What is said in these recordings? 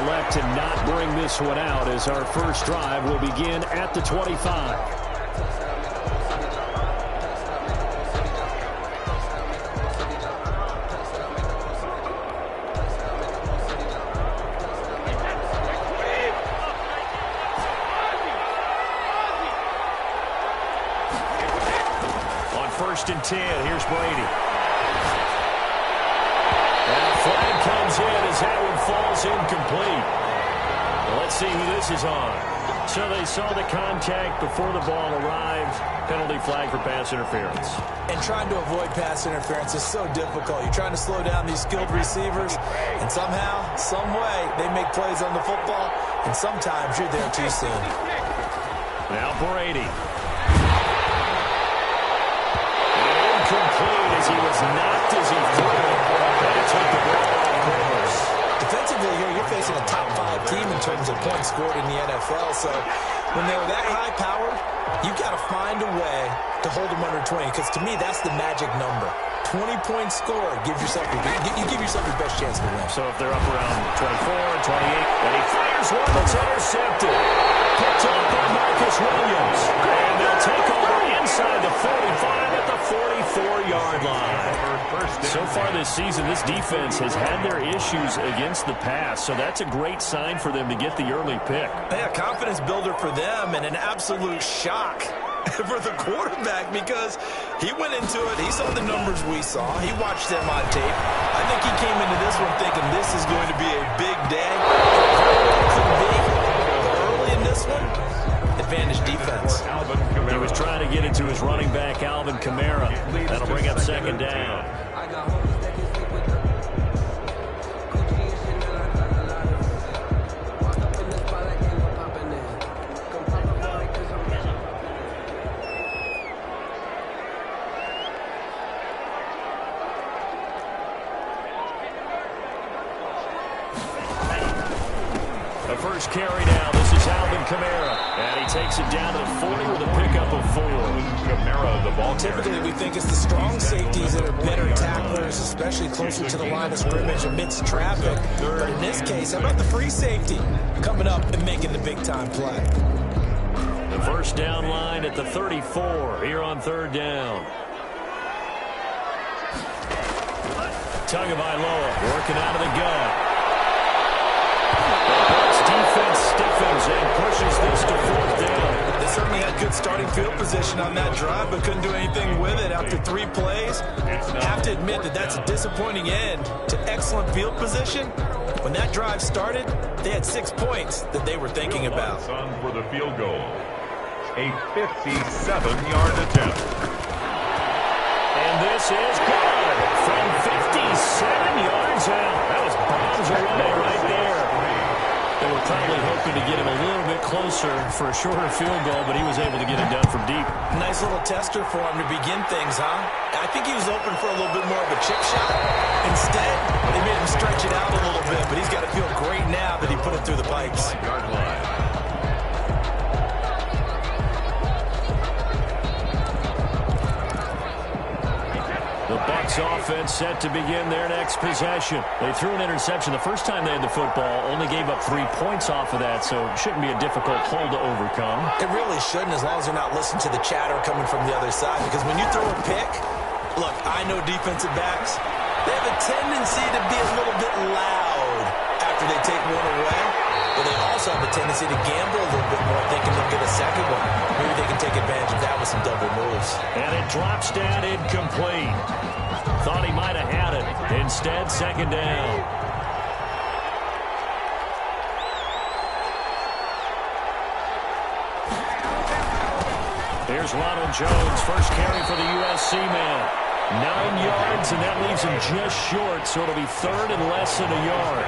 elect to not bring this one out as our first drive will begin at the 25. First and 10. Here's Brady. And a flag comes in as that one falls incomplete. Well, let's see who this is on. So they saw the contact before the ball arrived. Penalty flag for pass interference. And trying to avoid pass interference is so difficult. You're trying to slow down these skilled receivers, and somehow, some way, they make plays on the football, and sometimes you're there too soon. Now Brady. Complete as he was knocked as he threw it. And it took the ball out of course. Defensively here, you're facing a top 5 team in terms of points scored in the NFL. So when they're that high powered, you've got to find a way to hold them under 20. Because to me, that's the magic number. 20-point score gives yourself you give yourself your best chance to win. So if they're up around 24, 28, and he fires one that's intercepted. Picked up by Marcus Williams. And they'll take over inside the 45 at the 44-yard line. So far this season, this defense has had their issues against the pass, so that's a great sign for them to get the early pick. Yeah, confidence builder for them and an absolute shock for the quarterback because he went into it. He saw the numbers we saw. He watched them on tape. I think he came into this one thinking this is going to be a big day. Could be. Early in this one, advantage defense. He was trying to get it to his running back, Alvin Kamara. That'll bring up second down. The first carry now. This is Alvin Kamara. And he takes it down to the 40 with a pickup of 4. Kamara, the ball carrier. Typically, we think it's the strong safeties that are better tacklers, especially closer to the line of scrimmage amidst traffic. But in this case, how about the free safety coming up and making the big-time play? The first down line at the 34 here on third down. Tagovailoa working out of the gun. Defense stiffens and pushes this to fourth down. They certainly had good starting field position on that drive, but couldn't do anything with it after 3 plays. Have to admit that that's a disappointing end to excellent field position. When that drive started, they had 6 points that they were thinking about. For the field goal, a 57-yard attempt. And this is good from 57 yards out. That was bombs away right there. They were probably hoping to get him a little bit closer for a shorter field goal, but he was able to get it done from deep. Nice little tester for him to begin things, huh? I think he was open for a little bit more of a chip shot. Instead, they made him stretch it out a little bit, but he's got to feel great now that he put it through the pipes. The Bucs offense set to begin their next possession. They threw an interception the first time they had the football, only gave up 3 points off of that, so it shouldn't be a difficult hole to overcome. It really shouldn't, as long as they're not listening to the chatter coming from the other side, because when you throw a pick, look, I know defensive backs, they have a tendency to be a little bit loud after they take one away, but they also have a tendency to gamble a little bit more, thinking they'll get a second one. Maybe they can take advantage of that with some double moves. And it drops down incomplete. Thought he might have had it. Instead, second down. Here's Ronald Jones, first carry for the USC man. 9 yards, and that leaves him just short, so it'll be third and less than a yard.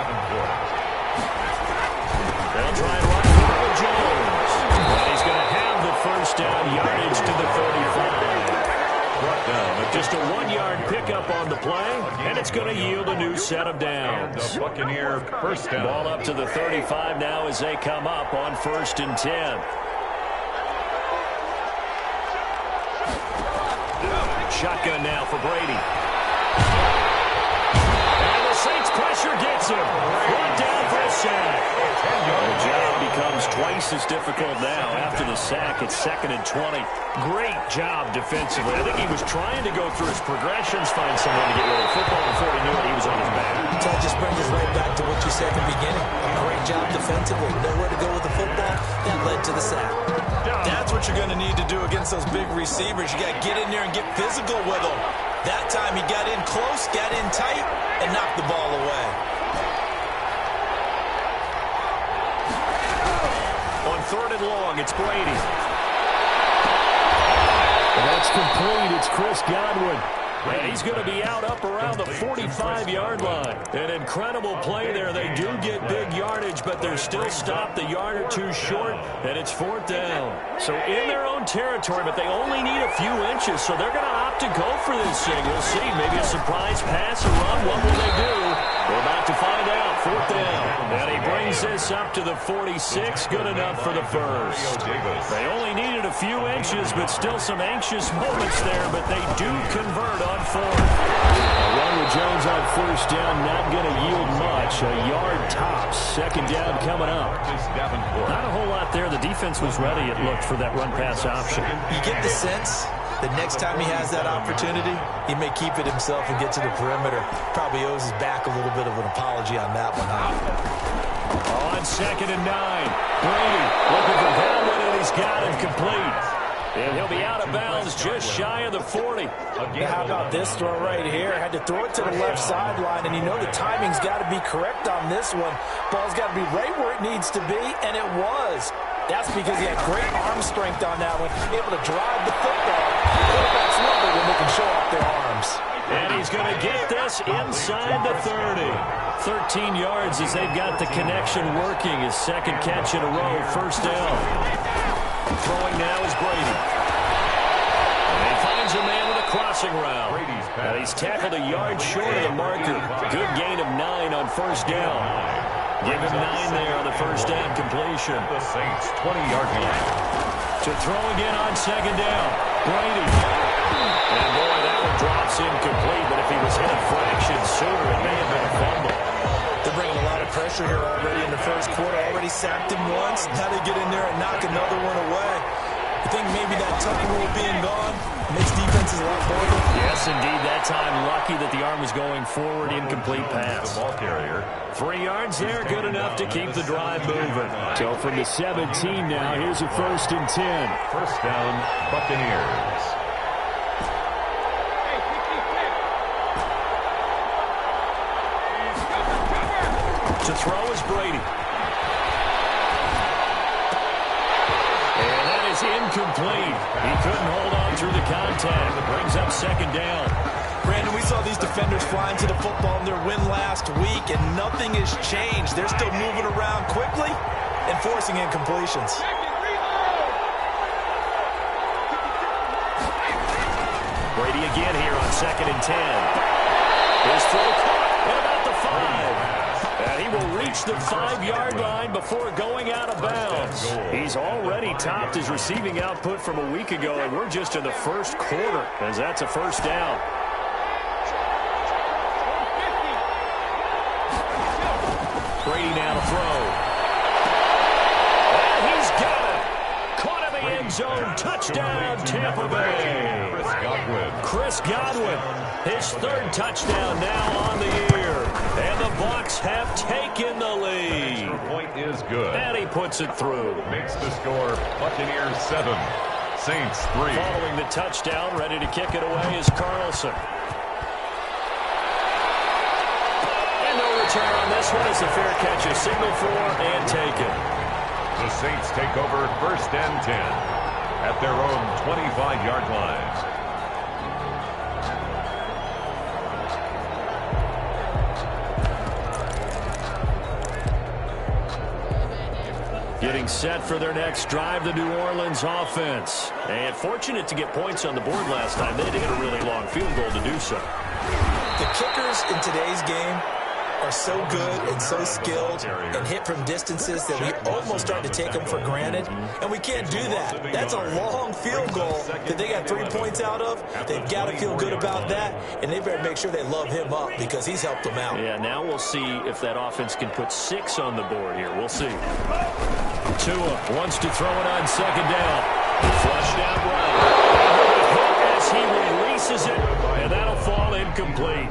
They'll try and run for Jones. And he's going to have the first down, yardage to the 35. Just a 1-yard pickup on the play, and it's going to yield a new set of downs. The Buccaneer first down. Ball up to the 35 now as they come up on 1st and 10. Shotgun now for Brady. And the Saints pressure gets him. One down for a sack. The job becomes twice as difficult now. After the sack, it's 2nd and 20. Great job defensively. I think he was trying to go through his progressions, find someone to get rid of the football. Before he knew it, he was on his back. So that just brings us right back to what you said at the beginning. A great job defensively. Nowhere to go with the football. That led to the sack. That's what you're going to need to do against those big receivers. You got to get in there and get physical with them. That time he got in close, got in tight, and knocked the ball away. On 3rd and long, it's Brady. And that's complete. It's Chris Godwin. And he's going to be out up around the 45-yard line. An incredible play there. They do get big yardage, but they're still stopped a yard or two short, and it's 4th down. So in their own territory, but they only need a few inches, so they're going to opt to go for this thing. We'll see. Maybe a surprise pass or run. What will they do? We're about to find out. 4th down. And he brings this up to the 46. Good enough for the first. They only needed a few inches, but still some anxious moments there, but they do convert on 4th. A run with Jones on 1st down, not going to yield much. A yard tops. 2nd down coming up. Not a whole lot there. The defense was ready, it looked, for that run-pass option. You get the sense that next time he has that opportunity, he may keep it himself and get to the perimeter. Probably owes his back a little bit of an apology on that one, huh? On 2nd and 9. Brady looking for Godwin, and he's got him complete. And he'll be out of bounds just shy of the 40. How about this throw right here? Had to throw it to the left sideline, and you know the timing's got to be correct on this one. Ball's got to be right where it needs to be, and it was. That's because he had great arm strength on that one, able to drive the football. Quarterbacks love it when they can show off their arms. And he's going to get this inside the 30. 13 yards as they've got the connection working. His 2nd catch in a row, 1st down. Throwing now is Brady. And he finds a man with a crossing route. And he's tackled a yard short of the marker. Good gain of 9 on 1st down. Give him 9 there on the 1st down completion. The Saints 20-yard line. To throw again on 2nd down. Brady. And boy, that one drops incomplete, but if he was hit a fraction sooner, it may have been a fumble. They're bringing a lot of pressure here already in the 1st quarter. Already sacked him once. Now they get in there and knock another one away. I think maybe that tucking rule being gone makes defenses a lot harder. Yes, indeed. That time, lucky that the arm was going forward. Incomplete pass. The ball carrier. 3 yards there, good enough to keep the drive moving. So from the 17 now, here's a 1st and 10. 1st down, Buccaneers. To throw is Brady. And that is incomplete. He couldn't hold on through the contact. It brings up 2nd down. Brandon, we saw these defenders flying to the football in their win last week, and nothing has changed. They're still moving around quickly and forcing incompletions. Brady again here on 2nd and 10. His throw caught at about the 5. And he will reach the 5-yard line before going out of bounds. He's already topped his receiving output from a week ago, and we're just in the 1st quarter, as that's a 1st down. Brady now to throw. And he's got it. Caught in the end zone. Touchdown, Tampa Bay. Chris Godwin, his 3rd touchdown now on the year. And the Bucs have taken the lead. Point is good. And he puts it through. Makes the score Buccaneers 7, Saints 3. Following the touchdown, ready to kick it away is Carlson. And no return on this one as the fair catch is signaled for and taken. The Saints take over 1st and 10 at their own 25-yard line. Getting set for their next drive, the New Orleans offense. And fortunate to get points on the board last time. They had to get a really long field goal to do so. The kickers in today's game are so good and so skilled and hit from distances that we almost start to take them for granted, and we can't do that. That's a long field goal that they got 3 points out of. They've got to feel good about that, and they better make sure they love him up because he's helped them out. Yeah, now we'll see if that offense can put 6 on the board here. We'll see. Tua wants to throw it on second down. Flushed out right. As he releases it, and that'll fall incomplete.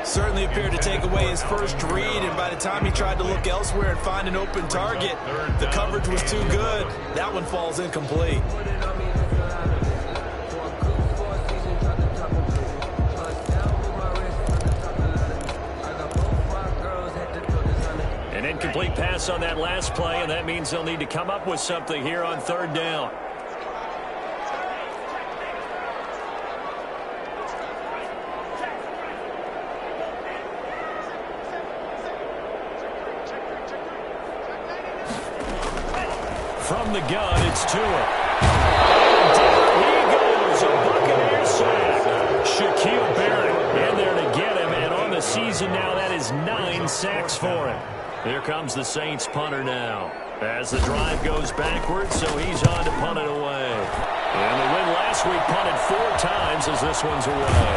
Certainly appeared to take away his first read, and by the time he tried to look elsewhere and find an open target, the coverage was too good. That one falls incomplete. An incomplete pass on that last play, and that means they'll need to come up with something here on third down. From the gun, it's Tua. And down he goes, a Buccaneer sack. Shaquille Barrett in there to get him, and on the season now, that is 9 sacks for him. Here comes the Saints punter now. As the drive goes backwards, so he's on to punt it away. And the win last week punted 4 times as this one's away.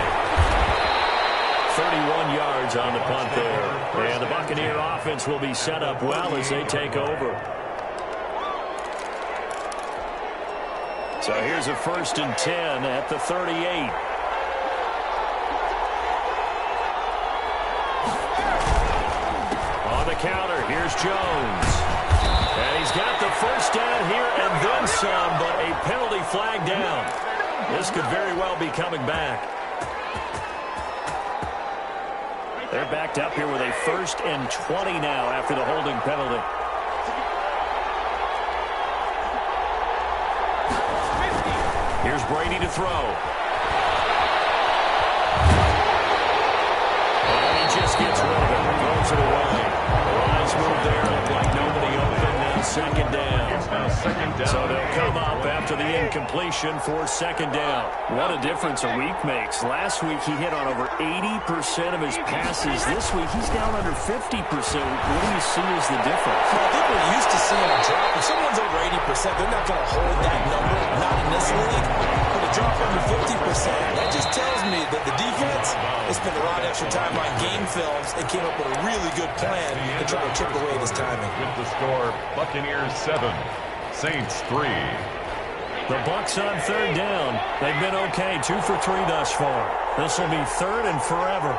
31 yards on the punt there. And the Buccaneer offense will be set up well as they take over. So here's a 1st and 10 at the 38. On the counter, here's Jones. And he's got the first down here and then some, but a penalty flag down. This could very well be coming back. They're backed up here with a 1st and 20 now after the holding penalty. Here's Brady to throw. And he just gets rid of it. Throws it away. Nice move there. Looked like nobody open. Now second down. So they'll come up after the incompletion for second down. What a difference a week makes. Last week he hit on over 80% of his passes. This week he's down under 50%. What do you see as the difference? Well, I think we're used to seeing a drop. If someone's over 80%, they're not going to hold that number. Not in this league. But a drop under 50%, that just tells me that the defense has spent a lot of extra time on game films and came up with a really good plan to try to chip away at his timing. With the score, Buccaneers 7, Saints 3. The Bucs on third down. They've been okay, 2 for 3 thus far. This will be 3rd and forever.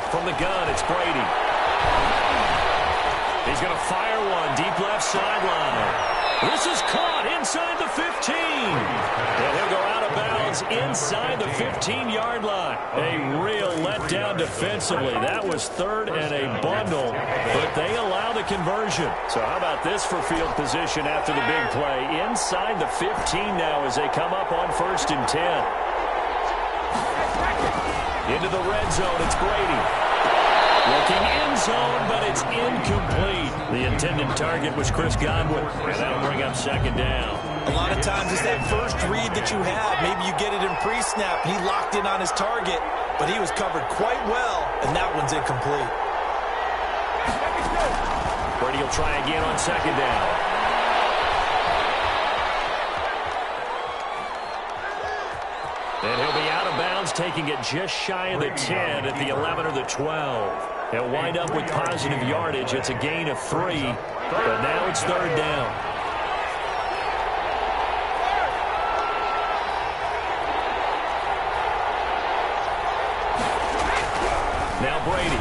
From the gun, it's Brady. He's going to fire one deep left sideline. This is caught inside the 15. And he'll go out of bounds inside the 15-yard line. A real letdown defensively. That was 3rd and a bundle, but they allow the conversion. So how about this for field position after the big play? Inside the 15 now as they come up on 1st and 10. Into the red zone, it's Brady. Looking end zone, but it's incomplete. The intended target was Chris Godwin, and that'll bring up second down. A lot of times it's that first read that you have. Maybe you get it in pre-snap. He locked in on his target, but he was covered quite well, and that one's incomplete. Brady will try again on second down. And he'll be out of bounds, taking it just shy of the 10 at the 11 or the 12. He'll wind up with positive yardage. It's a gain of 3, but now it's third down. Now Brady.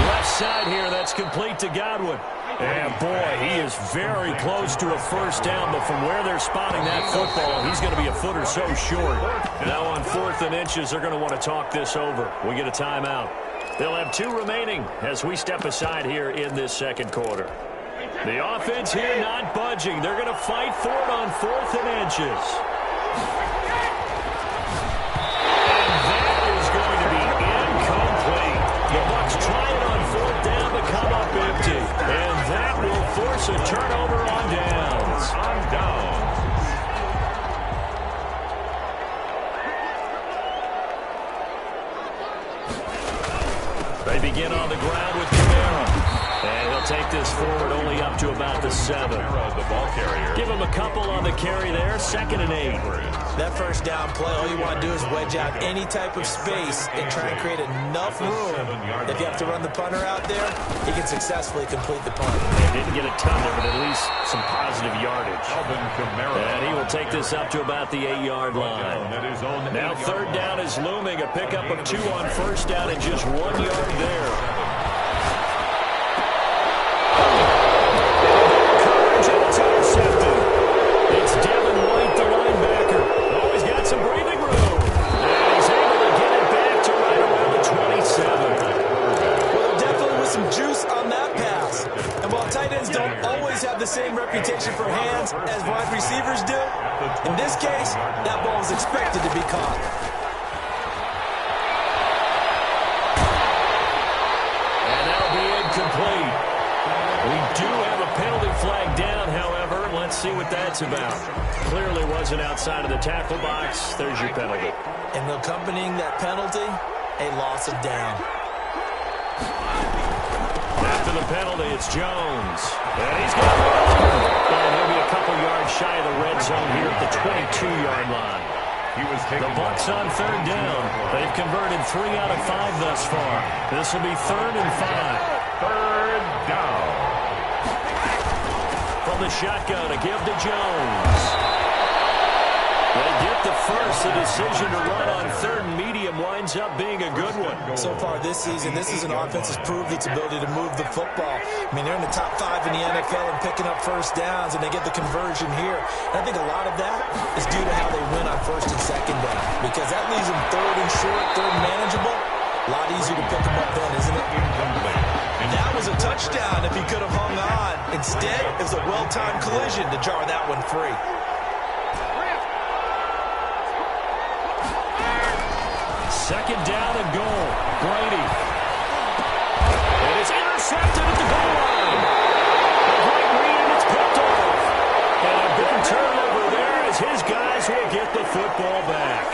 Left side here, that's complete to Godwin. And boy, he is very close to a first down, but from where they're spotting that football, he's going to be a foot or so short. Now on 4th and inches, they're going to want to talk this over. We get a timeout. They'll have 2 remaining as we step aside here in this second quarter. The offense here not budging. They're going to fight for it on 4th and inches. And that is going to be incomplete. The Bucs try it on 4th down to come up empty. And that will force a turnover on downs. They begin on the ground with Kamara. And he'll take this forward only up to about the 7. The ball carrier. Give him a couple on the carry there. 2nd and 8. That first down play, all you want to do is wedge out any type of space and try and create enough room. If you have to run the punter out there, he can successfully complete the punt. They didn't get a ton there, but at least some positive yardage. And he will take this up to about the 8-yard line. Now 3rd down is looming. A pickup of 2 on 1st down and just 1 yard there. It's Devin White, the linebacker. Oh, he's got some breathing room. And he's able to get it back to right around the 27. Well, there definitely was some juice on that pass. And while tight ends don't always have the same reputation for hands as wide receivers do, in this case, that ball was expected to be caught. And that'll be incomplete. We do have a penalty flag down, however. Let's see what that's about. Clearly wasn't outside of the tackle box. There's your penalty. And accompanying that penalty, a loss of down. After the penalty, it's Jones. And he's got one. And he'll be a couple yards shy of the red zone here at the 22-yard line. The Bucs on 3rd down. They've converted 3 out of 5 thus far. This will be 3rd and 5. 3rd down. From the shotgun, a give to Jones. They get the first. The decision to run on 3rd and medium winds up being a good one. So far this season, this is an offense that's proved its ability to move the football. I mean, they're in the top 5 in the NFL and picking up 1st downs, and they get the conversion here. And I think a lot of that is due to how they win on 1st and 2nd down, because that leaves them 3rd and short, 3rd and manageable. A lot easier to pick them up then, isn't it? That was a touchdown if he could have hung on. Instead, it was a well-timed collision to jar that one free. 2nd down and goal. Brady. And it's intercepted at the goal line. A great read, and it's picked off. And a big turnover there as his guys will get the football back.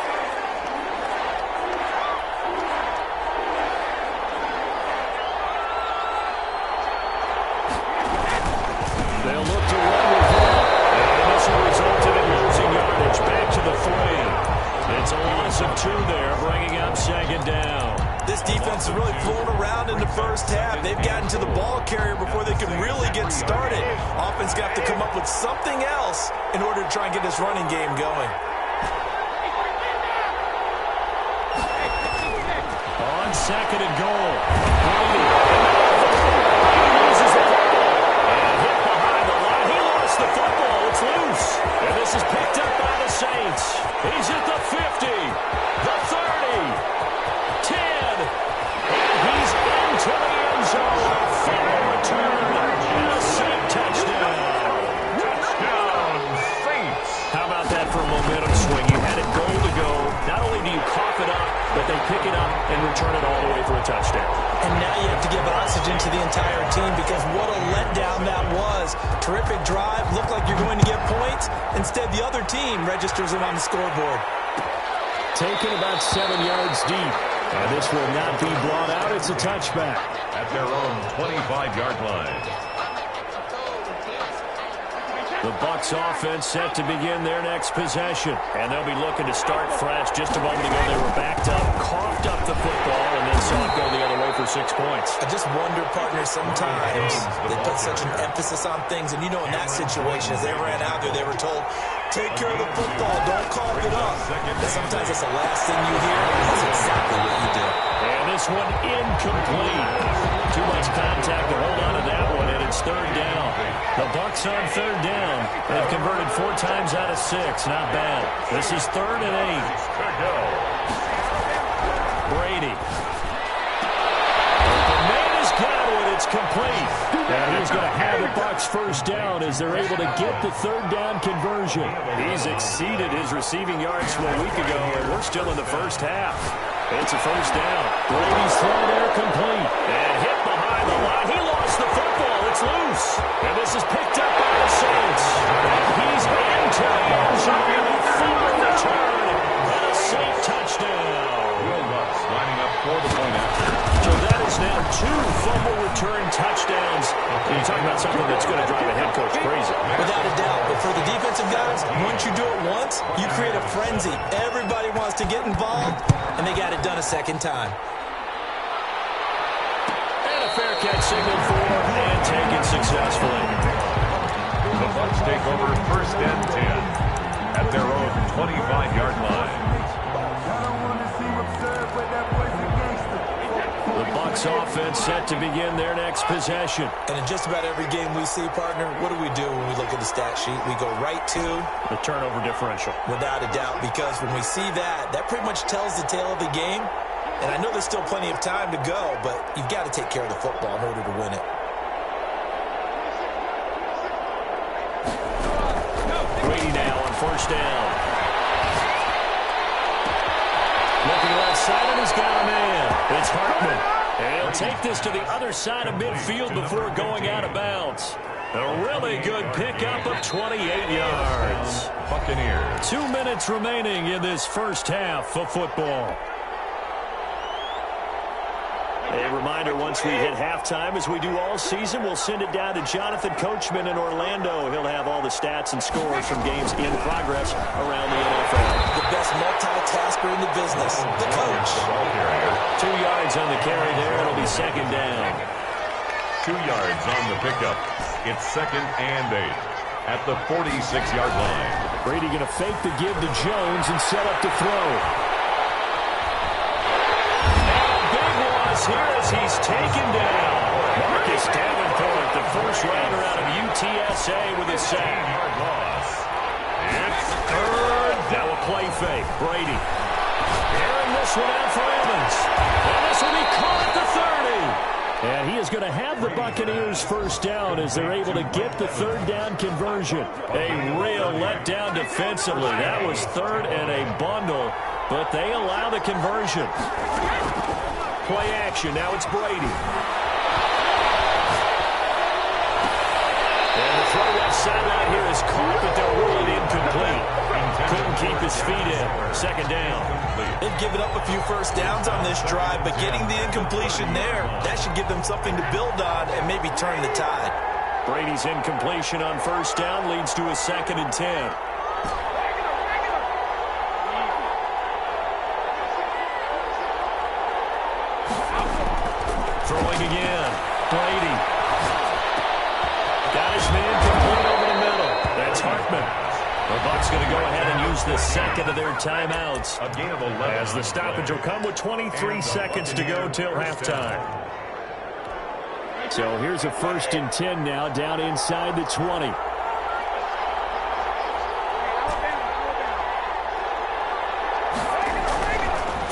They'll look to run with that. And this will result in losing yardage back to the 3. It's a loss of 2 there, bringing up 2nd down. This defense is really flown around in the first half. They've gotten to the ball carrier before they can really get started. Offense got to come up with something else in order to try and get this running game going. On 2nd and goal. Brady. Loses the football. And hit behind the line. He lost the football. It's loose. And this is picked up by the Saints. He's at the 50, the 30, 10, and he's into the end zone. A final return and a Saint touchdown. Touchdown, Saints. How about that for a momentum swing? You had it goal to go. Not only do you cough it up, but they pick it up and return it all the way for a touchdown. And now you have to give oxygen to the entire team, because what a letdown that was. Terrific drive. Looked like you're going to get points. Instead, the other team registers it on the scoreboard. Taken about 7 yards deep. And this will not be brought out. It's a touchback. At their own 25-yard line. The Bucs offense set to begin their next possession. And they'll be looking to start fresh. Just a moment ago, they were backed up, coughed up the football, and then saw it go the other way for 6 points. I just wonder, partner, sometimes they put such an emphasis on things. And you know, in that situation, as they ran out there, they were told, take care of the football, don't cough it up. And sometimes that's the last thing you hear. That's exactly what you do. And this one incomplete. Too much contact to hold on to that one, and it's 3rd down. The Bucs on 3rd down. They've converted 4 times out of 6. Not bad. This is 3rd and 8. Brady. The man has got it. It's complete. And he's going to have the Bucs 1st down as they're able to get the 3rd down conversion. He's exceeded his receiving yards from a week ago, and we're still in the first half. It's a 1st down. Brady's throw there complete. And hit behind the line. He lost the football. It's loose. And this is picked up by the Saints. And he's into the end zone. A full return. And a Saint touchdown. Will Lutz lining up for the point after. So that is now You're talking about something that's going to drive a head coach crazy. Without a doubt. But for the defensive guys, once you do it once, you create a frenzy. Everybody wants to get involved, and they got it done a second time. And a fair catch signaled for and taken successfully. The Bucs take over first and 10 at their own 25-yard line. The Bucs offense set to begin their next possession. And in just about every game we see, partner, what do we do when we look at the stat sheet? We go right to the turnover differential. Without a doubt, because when we see that, that pretty much tells the tale of the game. And I know there's still plenty of time to go, but you've got to take care of the football in order to win it. Brady now on first down. Looking left side, and he's got a man. It's Hartman. And he'll take this to the other side of midfield before going out of bounds. A really good pickup of 28 yards. Buccaneers. 2 minutes remaining in this first half of football. A reminder, once we hit halftime, as we do all season, we'll send it down to Jonathan Coachman in Orlando. He'll have all the stats and scores from games in progress around the NFL. The best multitasker in the business, the coach. 2 yards on the carry there. It'll be second down. 2 yards on the pickup. It's second and 8 at the 46-yard line. Brady going to fake the give to Jones and set up to throw. Here as he's taken down. Marcus Davenport, the first rounder out of UTSA with a sack. It's third. Now a play fake. Brady. Airing this one out for Evans. And this will be caught at the 30. And he is going to have the Buccaneers first down as they're able to get the third down conversion. A real letdown defensively. That was third and a bundle, but they allow the conversion. Play action. Now it's Brady. And the throw left sideline here is caught, but they're ruled incomplete. Couldn't keep his feet in. Second down. They've given up a few first downs on this drive, but getting the incompletion there, that should give them something to build on and maybe turn the tide. Brady's incompletion on first down leads to a second and 10. Throwing again. Brady. Got his man complete over the middle. That's Hartman. The Bucs going to go ahead and use the second of their timeouts. A gain of 11. As the stoppage will come with 23 seconds to go till halftime. So here's a first and 10 now down inside the 20.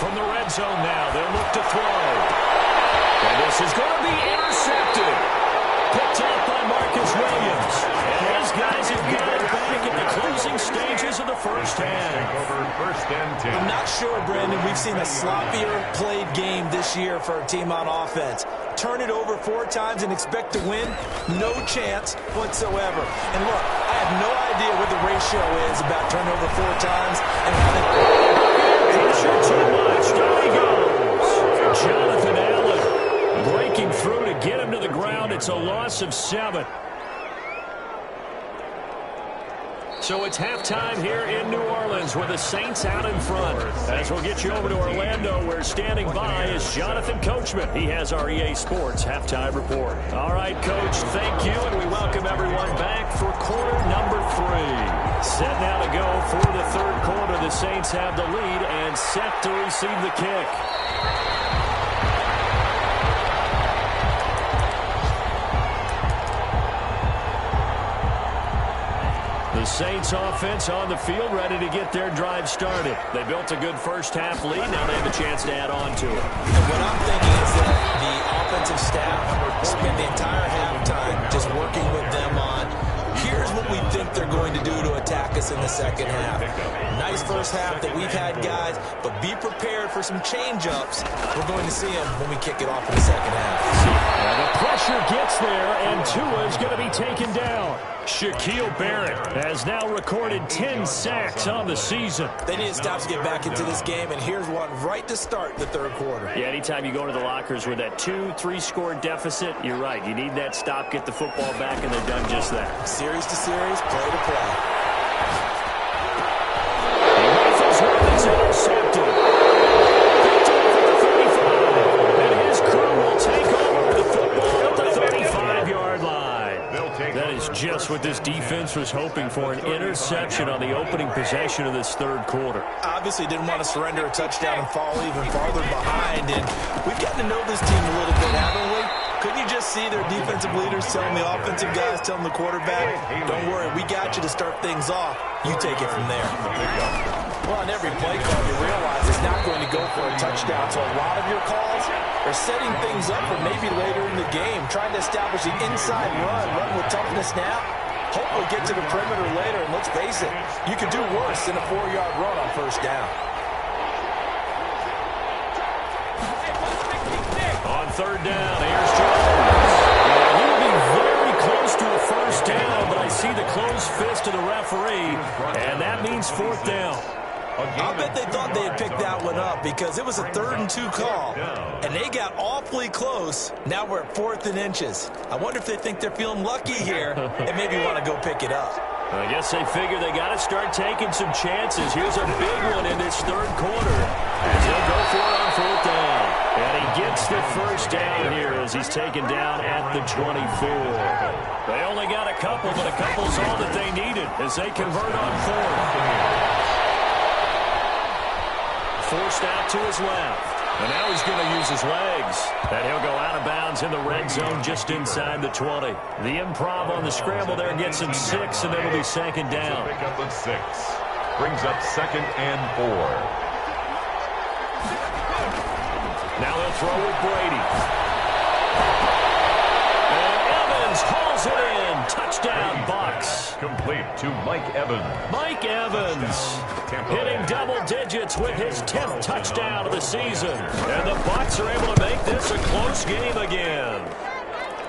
From the red zone now, they'll look to throw. And this is going to be intercepted. Picked up by Marcus Williams. And his guys have got it back at the closing stages of the first half. Over first and 10. I'm not sure, Brandon, we've seen a sloppier played game this year for a team on offense. Turn it over 4 times and expect to win? No chance whatsoever. And look, I have no idea what the ratio is about turnover 4 times and how they... Pressure too much. Down he goes. Jonathan Allen breaking through to get him to the ground. It's a loss of 7. So it's halftime here in New Orleans with the Saints out in front. As we'll get you over to Orlando, where standing by is Jonathan Coachman. He has our EA Sports halftime report. All right, Coach, thank you, and we welcome everyone back for quarter number 3. Set now to go for the third quarter. The Saints have the lead and set to receive the kick. The Saints offense on the field, ready to get their drive started. They built a good first half lead. Now they have a chance to add on to it. And what I'm thinking is that the offensive staff spent the entire halftime just working with them on, here's what we think they're going to do to attack us in the second half. Nice first half that we've had guys, but be prepared for some change-ups. We're going to see them when we kick it off in the second half. And the pressure gets there, and Tua is going to be taken down. Shaquille Barrett has now recorded 10 sacks on the season. They need to stop to get back into this game, and here's one right to start the third quarter. Yeah, anytime you go to the lockers with that 2-3 score deficit, you're right. You need that stop, get the football back, and they've done just that. Series to series, play to play. He rifles one that's intercepted. Picked off at the 35. And his crew will take over the football at the 35-yard line. That is just what this defense was hoping for, an interception on the opening possession of this third quarter. Obviously didn't want to surrender a touchdown and fall even farther behind, and we've gotten to know this team a little bit, haven't we? Couldn't you just see their defensive leaders telling the offensive guys, telling the quarterback, don't worry, we got you to start things off. You take it from there. Well, on every play call, you realize it's not going to go for a touchdown, so a lot of your calls are setting things up for maybe later in the game, trying to establish the inside run with toughness now. Hopefully get to the perimeter later, and let's face it, you could do worse than a 4-yard run on first down. On third down, here's Jones. He will be very close to a first down, but I see the closed fist of the referee, and that means fourth down. I'll bet they thought they had picked that one up because it was a 3rd and 2 call, and they got awfully close. Now we're at 4th and inches. I wonder if they think they're feeling lucky here and maybe want to go pick it up. I guess they figure they got to start taking some chances. Here's a big one in this third quarter as he'll go for it on fourth down. And he gets the first down here as he's taken down at the 24. They only got a couple, but a couple's all that they needed as they convert on fourth. Forced out to his left. And now he's going to use his legs. And he'll go out of bounds in the red zone just inside the 20. The improv on the scramble there gets him 6, and it'll be second down. Pick up a 6. Brings up 2nd and 4. Now they'll throw with Brady. And Evans hauls it in. Touchdown, Bucks. Complete to Mike Evans. Mike Evans hitting double digits with his 10th touchdown of the season. And the Bucks are able to make this a close game again.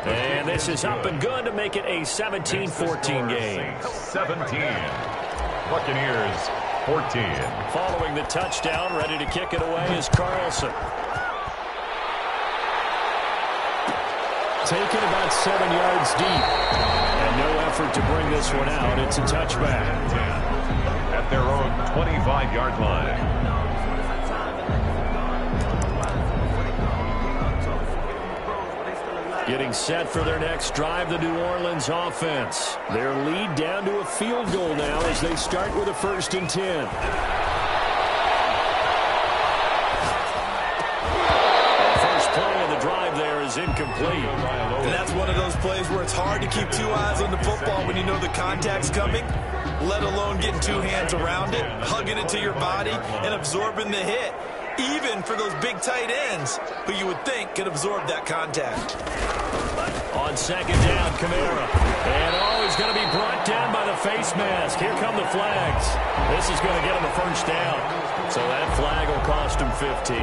And this is up and good to make it a 17-14 game. 17. Buccaneers 14. Following the touchdown, ready to kick it away is Carlson. Taken about 7 yards deep. And no effort to bring this one out. It's a touchback. At their own 25-yard line. Getting set for their next drive, the New Orleans offense. Their lead down to a field goal now as they start with a 1st and 10. Is incomplete. And that's one of those plays where it's hard to keep 2 eyes on the football when you know the contact's coming, let alone getting 2 hands around it, hugging it to your body, and absorbing the hit. Even for those big tight ends who you would think could absorb that contact. On second down, Kamara. And he's going to be brought down by the face mask. Here come the flags. This is going to get him a first down. So that flag will cost him 15.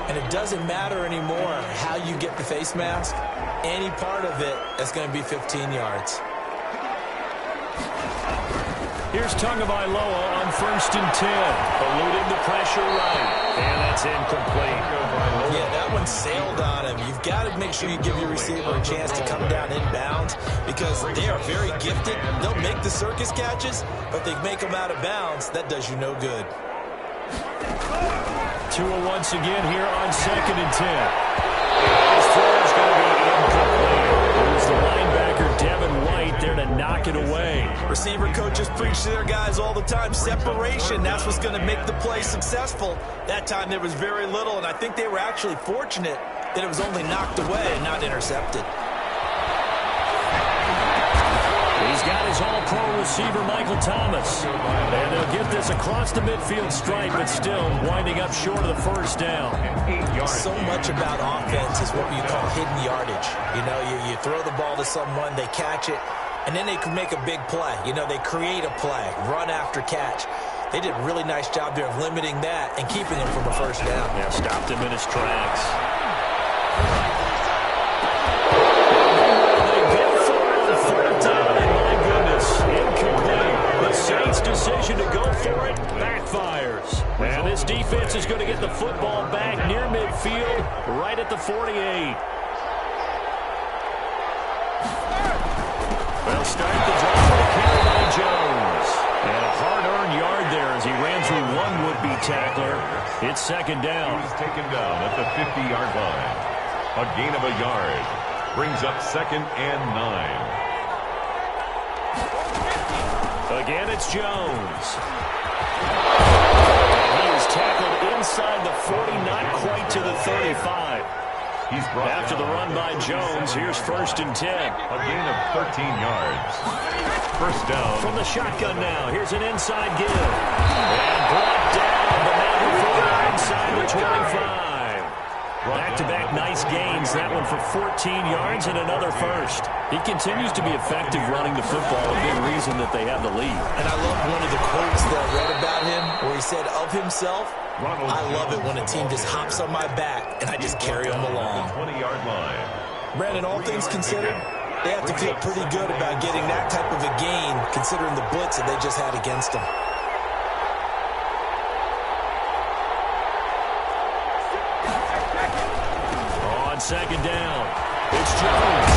And it doesn't matter anymore how you get the face mask. Any part of it is going to be 15 yards. Here's Tagovailoa on 1st and 10. Eluding the pressure right. And that's incomplete. Yeah, that one sailed on him. You've got to make sure you give your receiver a chance to come down inbounds because they are very gifted. They'll make the circus catches, but they make them out of bounds. That does you no good. Tua once again here on 2nd and 10. His throw is going to be incomplete. It was the linebacker, Devin White, there to knock it away. Receiver coaches preach to their guys all the time. Separation, that's what's going to make the play successful. That time there was very little, and I think they were actually fortunate that it was only knocked away and not intercepted. He's got his all-pro receiver, Michael Thomas. And they'll get this across the midfield stripe, but still winding up short of the first down. So much about offense is what you call hidden yardage. You know, you throw the ball to someone, they catch it, and then they can make a big play. You know, they create a play, run after catch. They did a really nice job there of limiting that and keeping him from a first down. Yeah, stopped him in his tracks. They get third down, and my goodness, incomplete. The Saints' decision to go for it backfires. And this defense is going to get the football back near midfield, right at the 48. They'll start the drive with a carry by Jones. And a hard-earned yard there as he ran through one would-be tackler. It's second down. He's taken down at the 50-yard line. A gain of a yard brings up 2nd and 9. Again, it's Jones. He is tackled inside the 40, not quite to the 35. He's brought After the run by Jones, here's 1st and 10. a gain of 13 yards. First down. From the shotgun now, here's an inside give. And brought down, but now before inside the 25. Back-to-back nice gains. That one for 14 yards and another first. He continues to be effective running the football, a big reason that they have the lead. And I love one of the quotes that I read about him where he said of himself, I love it when a team just hops on my back and I just carry them along. 20-yard line. Brandon, all things considered, they have to feel pretty good about getting that type of a gain considering the blitz that they just had against them. On second down, it's Jones.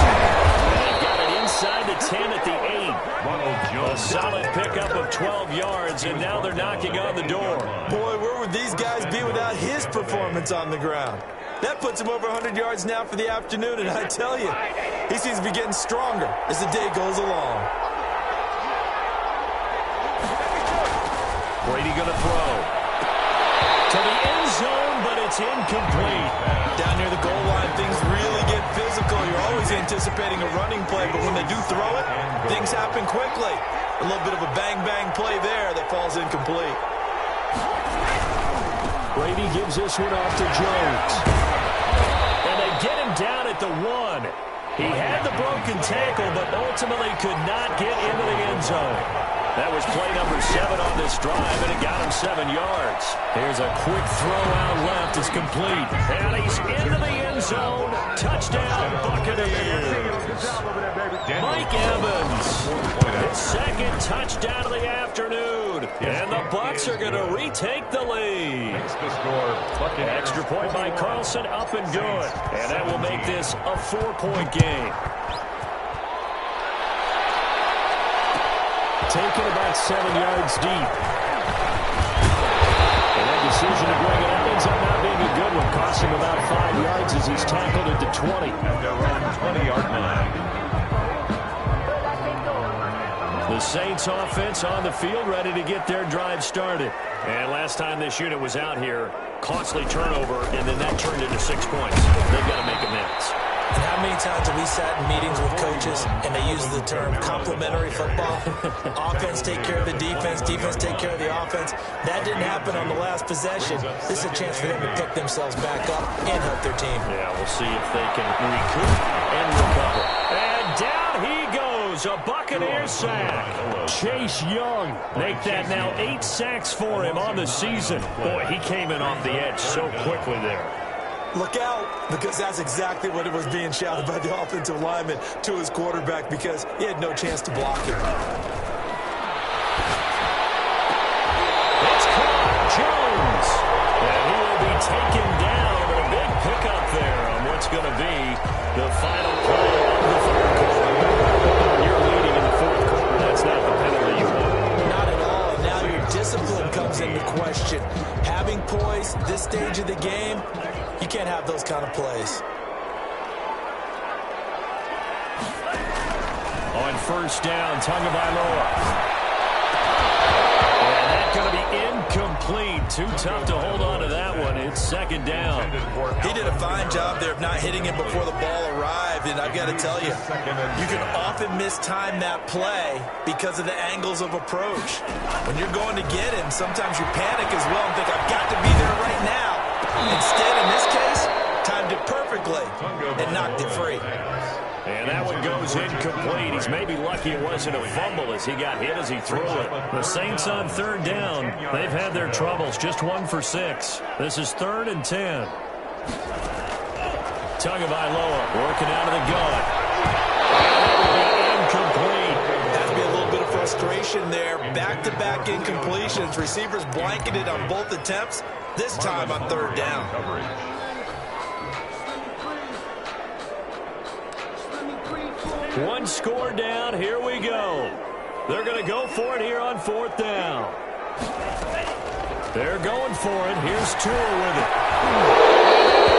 And they've got it inside the 10 at the 8. Ronald A Jones. solid pickup of 12 yards, and now they're knocking on the door. Boy, where would these guys be without his performance on the ground? That puts him over 100 yards now for the afternoon, and I tell you, he seems to be getting stronger as the day goes along. Brady going to throw. To the end zone, but it's incomplete. Down near the goal line, things really get physical. You're always anticipating a running play, but when they do throw it, things happen quickly. A little bit of a bang-bang play there that falls incomplete. Brady gives this one off to Jones. And they get him down at the 1. He had the broken tackle, but ultimately could not get into the end zone. That was play number 7 on this drive, and it got him 7 yards. Here's a quick throw out left. It's complete. And he's into the end zone. Touchdown, Buccaneers. Mike Evans. His second touchdown of the afternoon. And the Bucs are going to retake the lead. The score. Extra point by Carlson, up and good. And that will make this a 4-point game. Taken about 7 yards deep. And that decision to bring it up ends up not being a good one. Cost him about 5 yards as he's tackled at the 20. At their own 20-yard line. The Saints offense on the field, ready to get their drive started. And last time this unit was out here, costly turnover, and then that turned into 6 points. They've got to make amends. And how many times have we sat in meetings with coaches and they use the term complementary football? Offense take care of the defense, defense take care of the offense. That didn't happen on the last possession. This is a chance for them to pick themselves back up and help their team. Yeah, we'll see if they can recoup and recover. And down he goes, a Buccaneers sack. Chase Young make that now 8 sacks for him on the season. Boy, he came in off the edge so quickly there. Look out, because that's exactly what it was being shouted by the offensive lineman to his quarterback because he had no chance to block him. It's caught, Jones. And he will be taken down, but a big pickup there on what's going to be the final play of the third quarter. When you're leading in the fourth quarter, that's not the penalty you want. Not at all, and now your discipline comes into question. Having poise this stage of the game, you can't have those kind of plays. On first down, Tagovailoa. And that's going to be incomplete. Too tough to hold on to that one. It's second down. He did a fine job there of not hitting him before the ball arrived, and I've got to tell you, you can often mistime that play because of the angles of approach. When you're going to get him, sometimes you panic as well and think, I've got to be there right now. Instead, in this case, timed it perfectly and knocked it free. And that one goes incomplete. He's maybe lucky it wasn't a fumble as he got hit as he threw it. The Saints on third down. They've had their troubles. Just 1 for 6. This is 3rd and 10. Tagovailoa working out of the gun. Incomplete. Has to be a little bit of frustration there. Back-to-back incompletions. Receivers blanketed on both attempts. This time on 3rd down. One score down. Here we go. They're going to go for it here on 4th down. They're going for it. Here's Tua with it.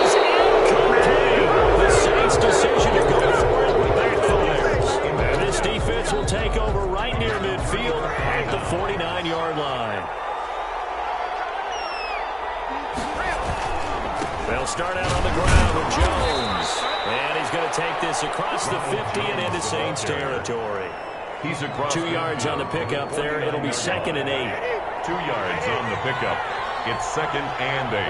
It's incomplete. The Saints' decision to go for it backfires. And this defense will take over right near midfield at the 49-yard line. They'll start out on the ground with Jones. And he's going to take this across the 50 and into Saints territory. He's across 2 yards on the pickup there. It'll be 2nd and 8. 2 yards on the pickup. It's 2nd and 8.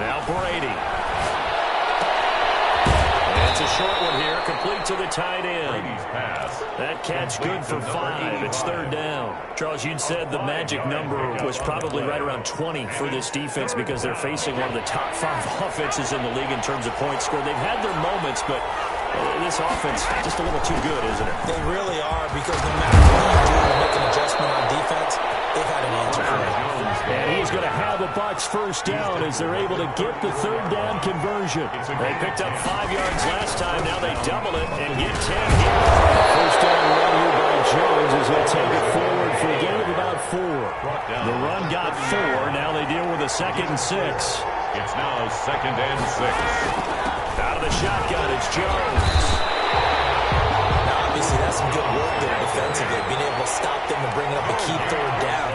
Now Brady. And it's a short one here, complete to the tight end. Brady's pass. That catch good for 5. It's 3rd down. Charles, you'd said the magic number was probably right around 20 for this defense because they're facing one of the top 5 offenses in the league in terms of points scored. They've had their moments, but this offense just a little too good, isn't it? They really are, because no matter what you do to make an adjustment on defense, they've had an answer for it. And he's going to have the Bucs first down as they're able to get the 3rd down conversion. They picked up 5 yards last time. Now they double it and get 10 here. First down run here by Jones as he'll take it forward for a gain of about 4. The run got 4. Now they deal with a 2nd and 6. It's now 2nd and 6. Out of the shotgun, it's Jones. Now, obviously, that's some good work there defensively, being able to stop them and bring up a key 3rd down.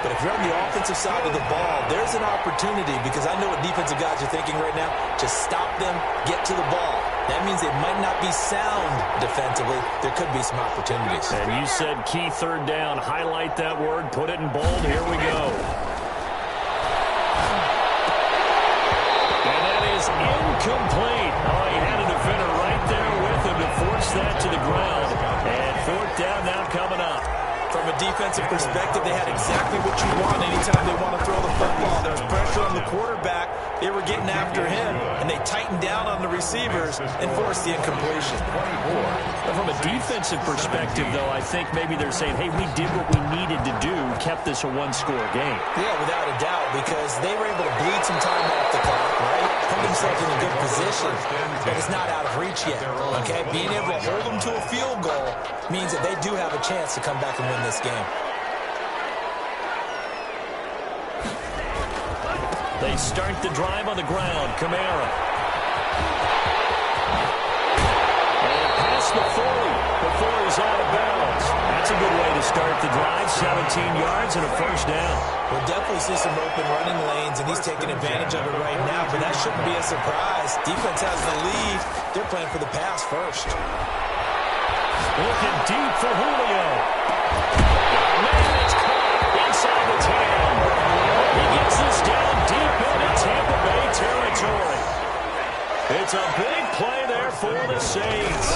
But if you're on the offensive side of the ball, there's an opportunity, because I know what defensive guys are thinking right now. Just stop them, get to the ball. That means they might not be sound defensively. There could be some opportunities. And you said key 3rd down. Highlight that word. Put it in bold. Here we go. And that is incomplete. Oh, he had a defender right there with him to force that to the ground. And 4th down now coming up. From a defensive perspective, they had exactly what you want anytime they want to throw the football. There's pressure on the quarterback. They were getting after him, and they tightened down on the receivers and forced the incompletion. But from a defensive perspective, though, I think maybe they're saying, hey, we did what we needed to do, kept this a 1-score game. Yeah, without a doubt, because they were able to bleed some time off the clock, right? Put themselves in a good position, but it's not out of reach yet, okay? Being able to hold them to a field goal means that they do have a chance to come back and win this game. They start the drive on the ground. Kamara. And past the 40 before he's out of bounds. That's a good way to start the drive. 17 yards and a first down. We'll definitely see some open running lanes, and he's taking advantage of it right now, but that shouldn't be a surprise. Defense has the lead. They're playing for the pass first. Looking deep for Julio. Man, it's caught inside the 10. He gets this down deep into Tampa Bay territory. It's a big play there for the Saints.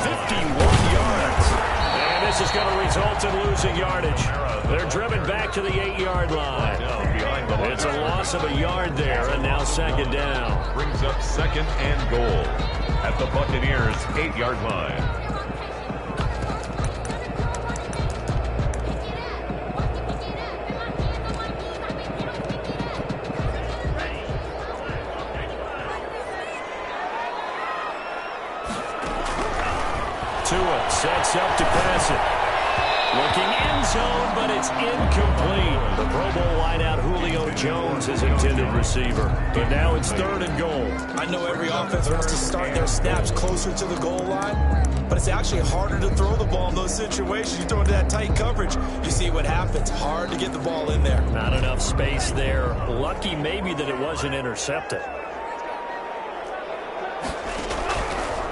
51 yards. And this is going to result in losing yardage. They're driven back to the 8-yard line. It's a loss of a yard there, and now 2nd down. Brings up 2nd and goal at the Buccaneers' 8-yard line. Tua sets up to pass it. Looking end zone, but it's incomplete. The Pro Bowl wideout Julio Jones is intended receiver. But now it's 3rd and goal. I know every offense wants to start their snaps closer to the goal line, but it's actually harder to throw the ball in those situations. You throw into that tight coverage, you see what happens. Hard to get the ball in there. Not enough space there. Lucky maybe that it wasn't intercepted.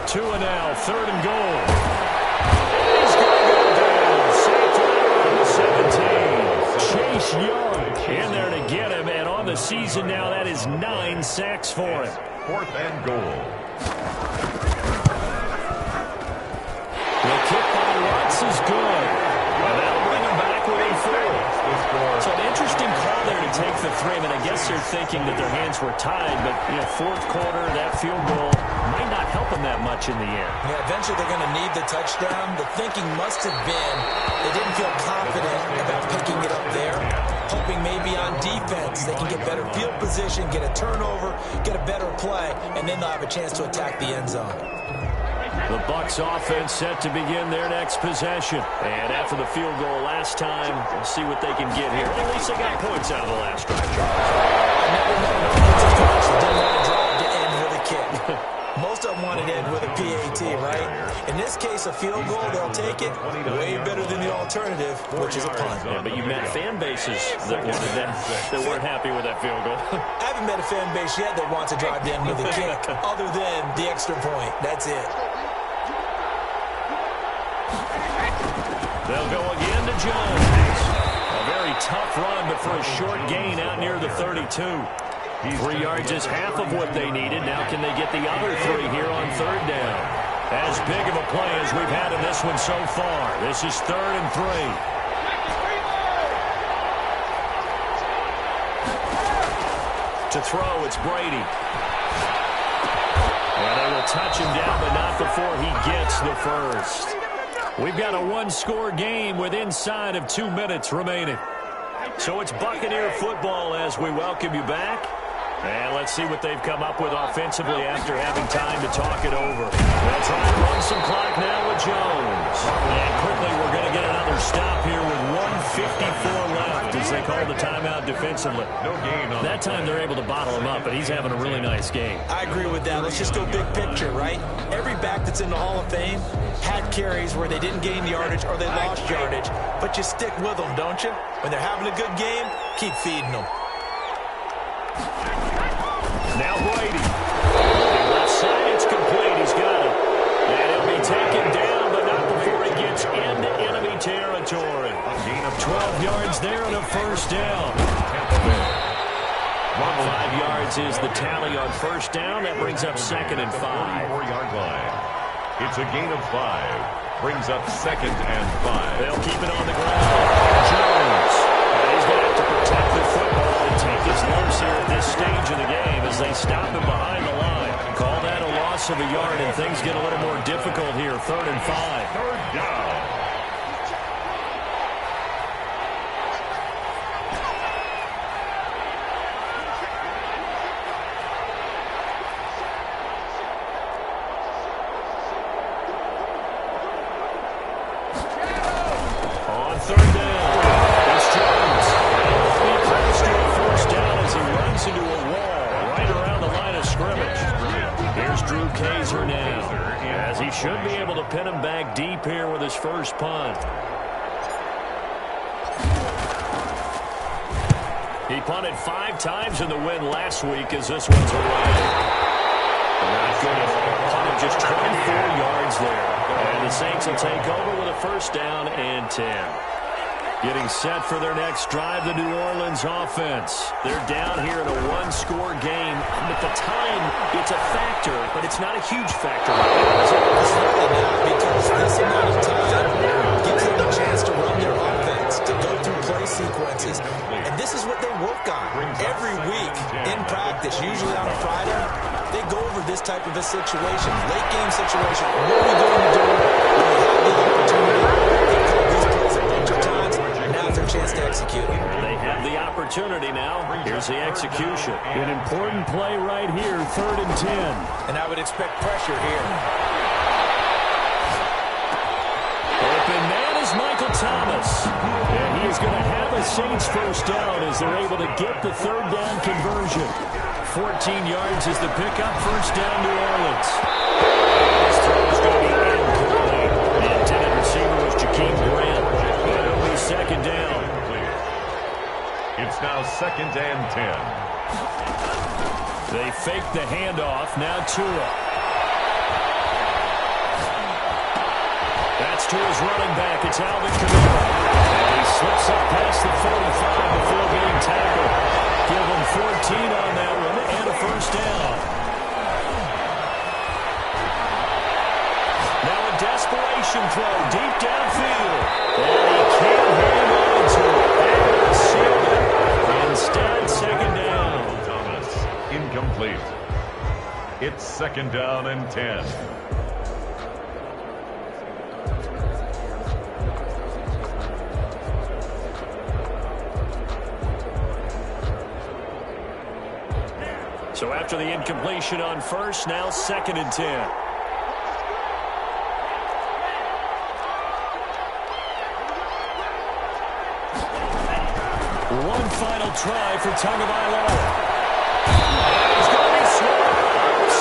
Tua now, 3rd and goal. He's going to go down. Sacked right around the 17. Chase Young in there to get him. And on the season now. That is 9 sacks for him. 4th and goal. The kick by Watts is good. And that'll bring him back within 4. So an interesting call there to take the 3. I mean, I guess they're thinking that their hands were tied, but, you know, 4th quarter, that field goal might not help them that much in the air. Yeah, eventually they're going to need the touchdown. The thinking must have been they didn't feel confident about picking it up there, hoping maybe on defense they can get better field position, get a turnover, get a better play, and then they'll have a chance to attack the end zone. The Bucs offense set to begin their next possession. And after the field goal last time, we'll see what they can get here. At least they got points out of the last drive. I never met an offensive coach that didn't want to drive to end with a kick. Most of them want to end with a PAT, right? In this case, a field goal, they'll take it. Way better than the alternative, which is a punt. Yeah, but you met fan bases that wanted that weren't happy with that field goal. I haven't met a fan base yet that wants to drive to end with a kick, other than the extra point. That's it. They'll go again to Jones. A very tough run, but for a short gain out near the 32. 3 yards is half of what they needed. Now can they get the other 3 here on 3rd down? As big of a play as we've had in this one so far. This is 3rd and 3. To throw, it's Brady. Well, they will touch him down, but not before he gets the first. We've got a 1-score game with inside of 2 minutes remaining. So it's Buccaneer football as we welcome you back. And let's see what they've come up with offensively after having time to talk it over. They'll try and run some clock now with Jones. And quickly we're going to get another stop here with 1:54 left as they call the timeout defensively. No gain on that time they're able to bottle him up, but he's having a really nice game. I agree with that. Let's just go big picture, right? Every back that's in the Hall of Fame had carries where they didn't gain yardage or they lost yardage, but you stick with them, don't you? When they're having a good game, keep feeding them. Now Brady. Left side, it's complete. He's got it. And he'll be taken down, but not before he gets into enemy territory. a gain of 12 yards there and a first down. 5 yards is the tally on first down. That brings up 2nd and 5. 4-yard line. It's a gain of 5. Brings up 2nd and 5. They'll keep it on the ground. Jones. And he's going to have to protect the football and take his lumps here at this stage of the game as they stop him behind the line. Call that a loss of a yard, and things get a little more difficult here. 3rd and 5. 3rd down. Should be able to pin him back deep here with his first punt. He punted 5 times in the win last week as this one's away. Not good at all. Punted just 24 yards there. And the Saints will take over with a first down and 10. Getting set for their next drive, the New Orleans offense. They're down here in a 1-score game. At the time, it's a factor, but it's not a huge factor. It's really not, because this amount of time gives them a chance to run their offense, to go through play sequences. And this is what they work on every week in practice, usually on a Friday. They go over this type of a situation, late game situation. What are we going to do when we have the opportunity? They call these plays a bunch of times. Now's their chance to execute them. They have the opportunity now. Here's the execution. An important play right here, 3rd and 10. And I would expect pressure here. Open man is Michael Thomas. And he is going to have a Saints first down as they're able to get the 3rd down conversion. 14 yards is the pickup, first down New Orleans. This throw is going to be incomplete. The intended receiver was Jakeem Grant. But it'll be 2nd down. It's now 2nd and 10. They fake the handoff. Now Tua. That's Tua's running back. It's Alvin Kamara. And he slips up past the 45 before getting tackled. Give him 4 second down and 10. So after the incompletion on first, now second and 10. One final try for Tagovailoa.